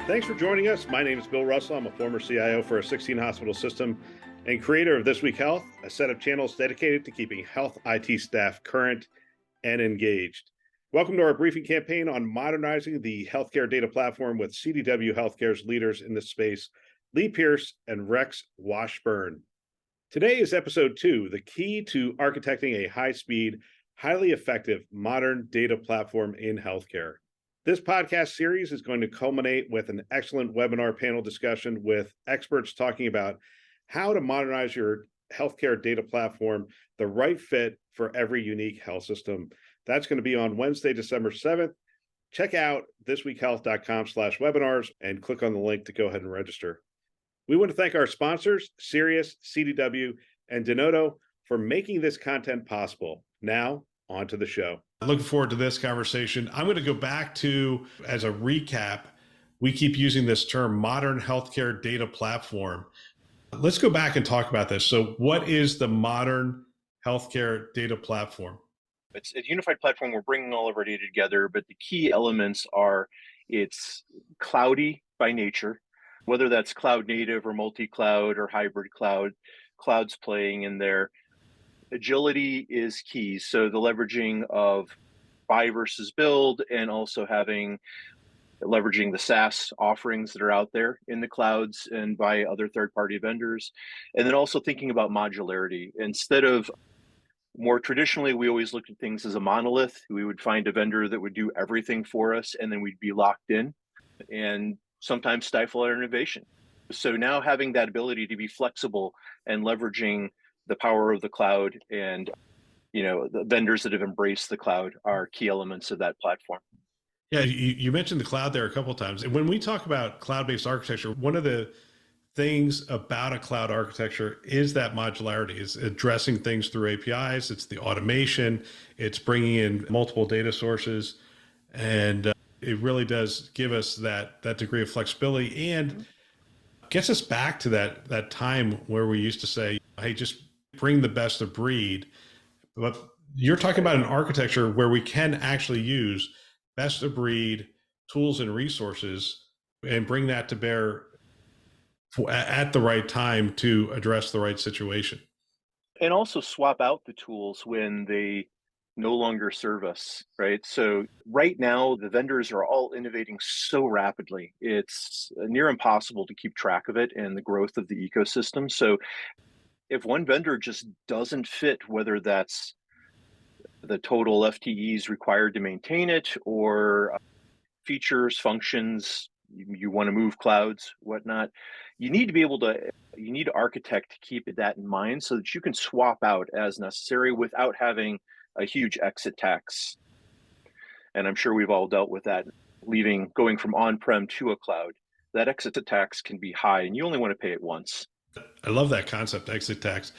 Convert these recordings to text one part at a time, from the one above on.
Thanks for joining us. My name is Bill Russell. I'm a former CIO for a 16-hospital system and creator of This Week Health, a set of channels dedicated to keeping health IT staff current and engaged. Welcome to our briefing campaign on modernizing the healthcare data platform with CDW Healthcare's leaders in this space, Lee Pierce and Rex Washburn. Today is episode 2, the key to architecting a high-speed, highly effective, modern data platform in healthcare. This podcast series is going to culminate with an excellent webinar panel discussion with experts talking about how to modernize your healthcare data platform, the right fit for every unique health system. That's going to be on Wednesday, December 7th. Check out thisweekhealth.com/webinars and click on the link to go ahead and register. We want to thank our sponsors, Sirius, CDW, and Denodo for making this content possible. Now, on to the show. Looking forward to this conversation. I'm going to go back to, as a recap, we keep using this term, modern healthcare data platform. Let's go back and talk about this. So what is the modern healthcare data platform? It's a unified platform. We're bringing all of our data together, but the key elements are it's cloudy by nature, whether that's cloud native or multi-cloud or hybrid cloud, clouds playing in there. Agility is key. So the leveraging of buy versus build, and also leveraging the SaaS offerings that are out there in the clouds and by other third-party vendors. And then also thinking about modularity. Instead of more traditionally, we always looked at things as a monolith. We would find a vendor that would do everything for us, and then we'd be locked in and sometimes stifle our innovation. So now having that ability to be flexible and leveraging the power of the cloud and the vendors that have embraced the cloud are key elements of that platform. Yeah, you mentioned the cloud there a couple of times. And when we talk about cloud-based architecture, one of the things about a cloud architecture is that modularity, is addressing things through APIs. It's the automation. It's bringing in multiple data sources. And it really does give us that degree of flexibility and gets us back to that time where we used to say, hey, just bring the best of breed. But you're talking about an architecture where we can actually use best of breed tools and resources and bring that to bear at the right time to address the right situation. And also swap out the tools when they no longer serve us, right? So right now, the vendors are all innovating so rapidly. It's near impossible to keep track of it and the growth of the ecosystem. So if one vendor just doesn't fit, whether that's the total FTEs required to maintain it or features, functions, you want to move clouds, whatnot, you need to architect to keep that in mind so that you can swap out as necessary without having a huge exit tax. And I'm sure we've all dealt with that, going from on-prem to a cloud. That exit tax can be high and you only want to pay it once. I love that concept, exit tax.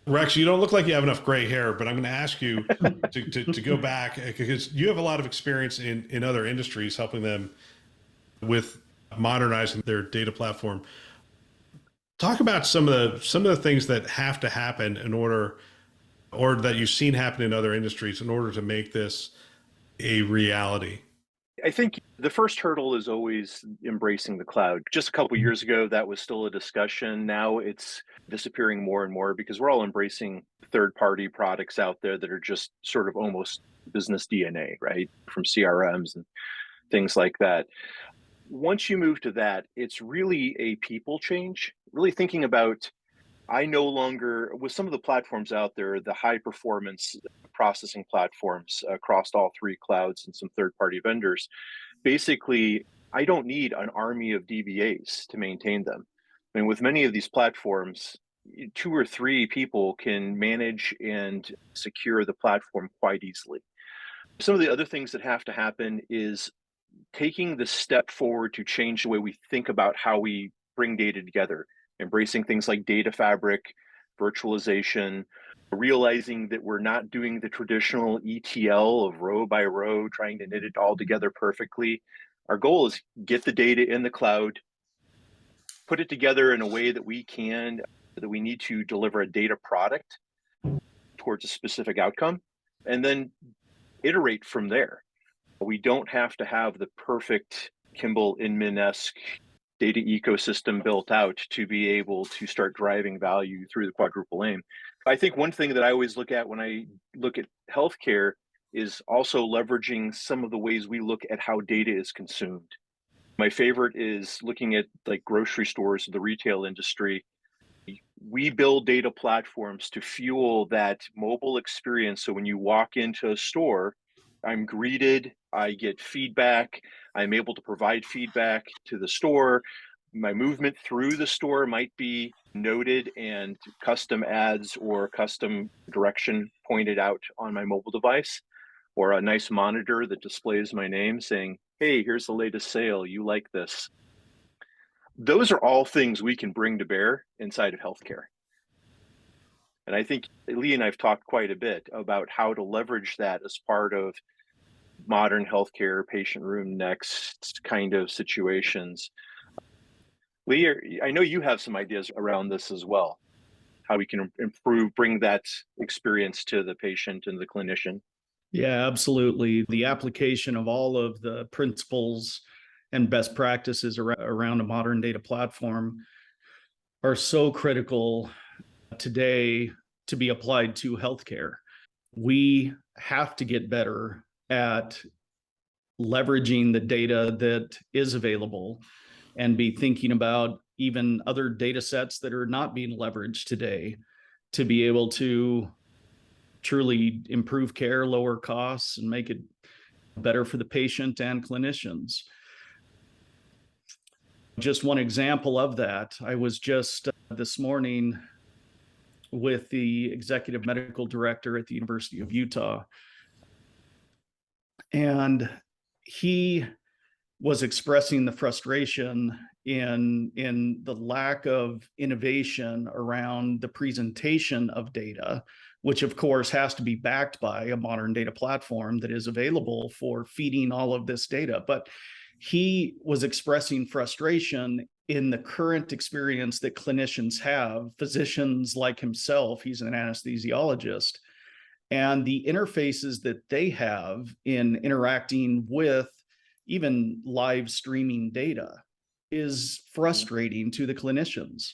Rex, you don't look like you have enough gray hair, but I'm going to ask you to go back, because you have a lot of experience in other industries helping them with modernizing their data platform. Talk about some of the things that have to happen in order, or that you've seen happen in other industries in order to make this a reality. I think the first hurdle is always embracing the cloud. Just a couple of years ago, that was still a discussion. Now it's disappearing more and more because we're all embracing third-party products out there that are just sort of almost business DNA, right? From CRMs and things like that. Once you move to that, it's really a people change, really thinking about, with some of the platforms out there, the high performance processing platforms across all three clouds and some third-party vendors, basically, I don't need an army of DBAs to maintain them. I mean, with many of these platforms, 2 or 3 people can manage and secure the platform quite easily. Some of the other things that have to happen is taking the step forward to change the way we think about how we bring data together, embracing things like data fabric, virtualization, realizing that we're not doing the traditional ETL of row by row, trying to knit it all together perfectly. Our goal is get the data in the cloud, put it together in a way that we need to deliver a data product towards a specific outcome, and then iterate from there. We don't have to have the perfect Kimball Inman-esque data ecosystem built out to be able to start driving value through the quadruple aim. I think one thing that I always look at when I look at healthcare is also leveraging some of the ways we look at how data is consumed. My favorite is looking at like grocery stores, the retail industry. We build data platforms to fuel that mobile experience. So when you walk into a store, I'm greeted, I get feedback, I'm able to provide feedback to the store. My movement through the store might be noted and custom ads or custom direction pointed out on my mobile device, or a nice monitor that displays my name saying, hey, here's the latest sale, you like this. Those are all things we can bring to bear inside of healthcare. And I think Lee and I've talked quite a bit about how to leverage that as part of modern healthcare, patient room next kind of situations. Lee, I know you have some ideas around this as well, how we can improve, bring that experience to the patient and the clinician. Yeah, absolutely. The application of all of the principles and best practices around a modern data platform are so critical today to be applied to healthcare. We have to get better at leveraging the data that is available and be thinking about even other data sets that are not being leveraged today to be able to truly improve care, lower costs, and make it better for the patient and clinicians. Just one example of that, I was just this morning with the executive medical director at the University of Utah, and he was expressing the frustration in the lack of innovation around the presentation of data, which of course has to be backed by a modern data platform that is available for feeding all of this data. But he was expressing frustration in the current experience that clinicians have, physicians like himself, he's an anesthesiologist, and the interfaces that they have in interacting with even live streaming data is frustrating to the clinicians.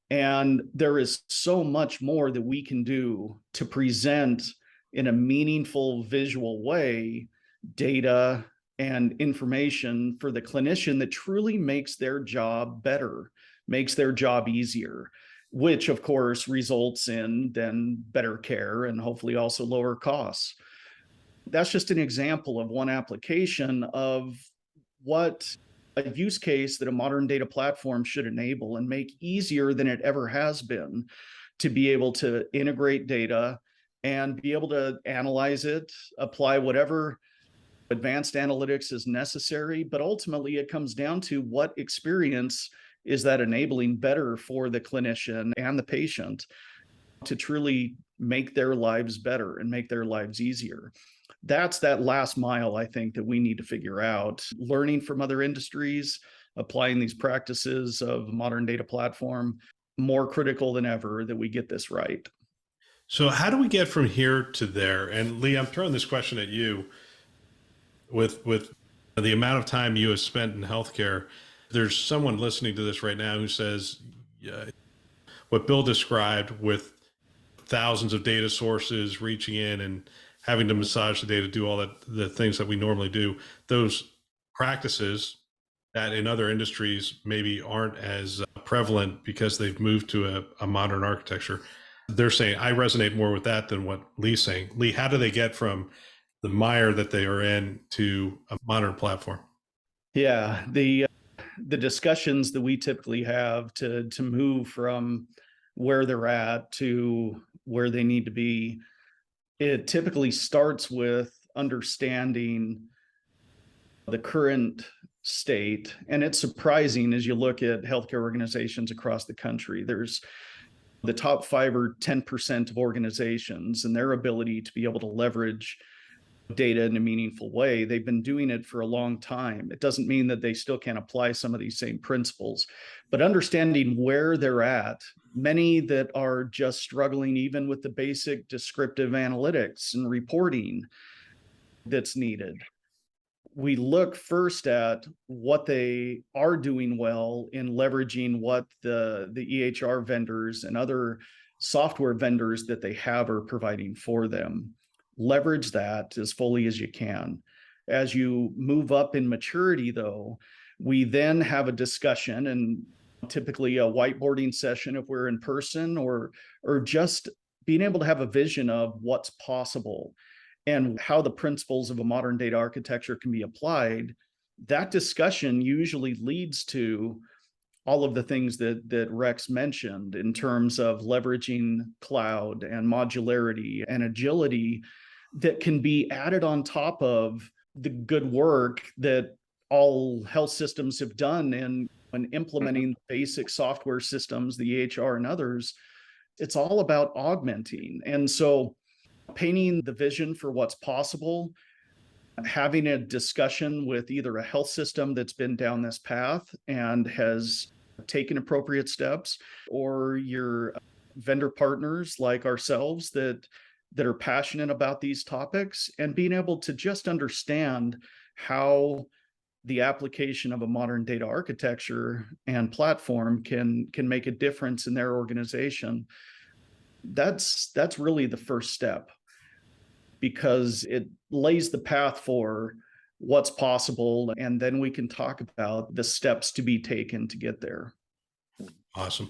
And there is so much more that we can do to present in a meaningful visual way data and information for the clinician that truly makes their job better, makes their job easier, which of course results in then better care and hopefully also lower costs. That's just an example of one application of what a use case that a modern data platform should enable and make easier than it ever has been to be able to integrate data and be able to analyze it, apply whatever advanced analytics is necessary. But ultimately, it comes down to what experience is that enabling better for the clinician and the patient to truly make their lives better and make their lives easier. That's that last mile, I think, that we need to figure out. Learning from other industries, applying these practices of modern data platform, more critical than ever that we get this right. So how do we get from here to there? And Lee, I'm throwing this question at you. With the amount of time you have spent in healthcare, there's someone listening to this right now who says what Bill described with thousands of data sources reaching in and having to massage the data, do all that, the things that we normally do, those practices that in other industries maybe aren't as prevalent because they've moved to a modern architecture. They're saying, I resonate more with that than what Lee's saying. Lee, how do they get from the mire that they are in to a modern platform? Yeah, the discussions that we typically have to move from where they're at to where they need to be, it typically starts with understanding the current state. And it's surprising as you look at healthcare organizations across the country. There's the top 5 or 10% of organizations and their ability to be able to leverage data in a meaningful way. They've been doing it for a long time. It doesn't mean that they still can't apply some of these same principles, but understanding where they're at, many that are just struggling even with the basic descriptive analytics and reporting that's needed. we look first at what they are doing well in leveraging what the EHR vendors and other software vendors that they have are providing for them. Leverage that as fully as you can. As you move up in maturity, though, we then have a discussion, and typically a whiteboarding session if we're in person, or just being able to have a vision of what's possible and how the principles of a modern data architecture can be applied. That discussion usually leads to all of the things that Rex mentioned in terms of leveraging cloud and modularity and agility that can be added on top of the good work that all health systems have done in implementing basic software systems, the EHR and others. It's all about augmenting. And so painting the vision for what's possible, having a discussion with either a health system that's been down this path and has taken appropriate steps, or your vendor partners like ourselves that are passionate about these topics, and being able to just understand how the application of a modern data architecture and platform can make a difference in their organization. That's really the first step, because it lays the path for what's possible, and then we can talk about the steps to be taken to get there. Awesome.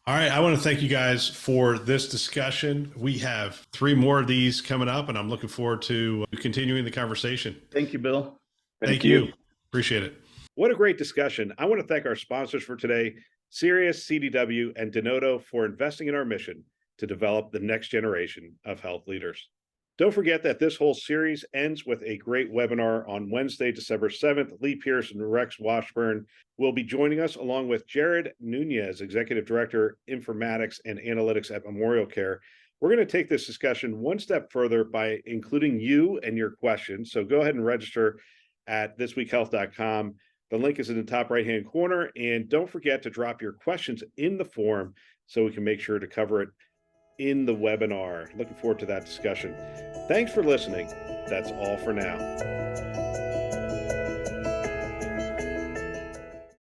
All right. I want to thank you guys for this discussion. We have 3 more of these coming up, and I'm looking forward to continuing the conversation. Thank you, Bill. Thank you. Appreciate it. What a great discussion. I want to thank our sponsors for today, Sirius, CDW, and Denodo, for investing in our mission to develop the next generation of health leaders. Don't forget that this whole series ends with a great webinar on Wednesday, December 7th. Lee Pierce and Rex Washburn will be joining us, along with Jared Nunez, Executive Director, Informatics and Analytics at Memorial Care. We're going to take this discussion one step further by including you and your questions. So go ahead and register at thisweekhealth.com. The link is in the top right-hand corner. And don't forget to drop your questions in the form so we can make sure to cover it in the webinar. Looking forward to that discussion. Thanks for listening. That's all for now.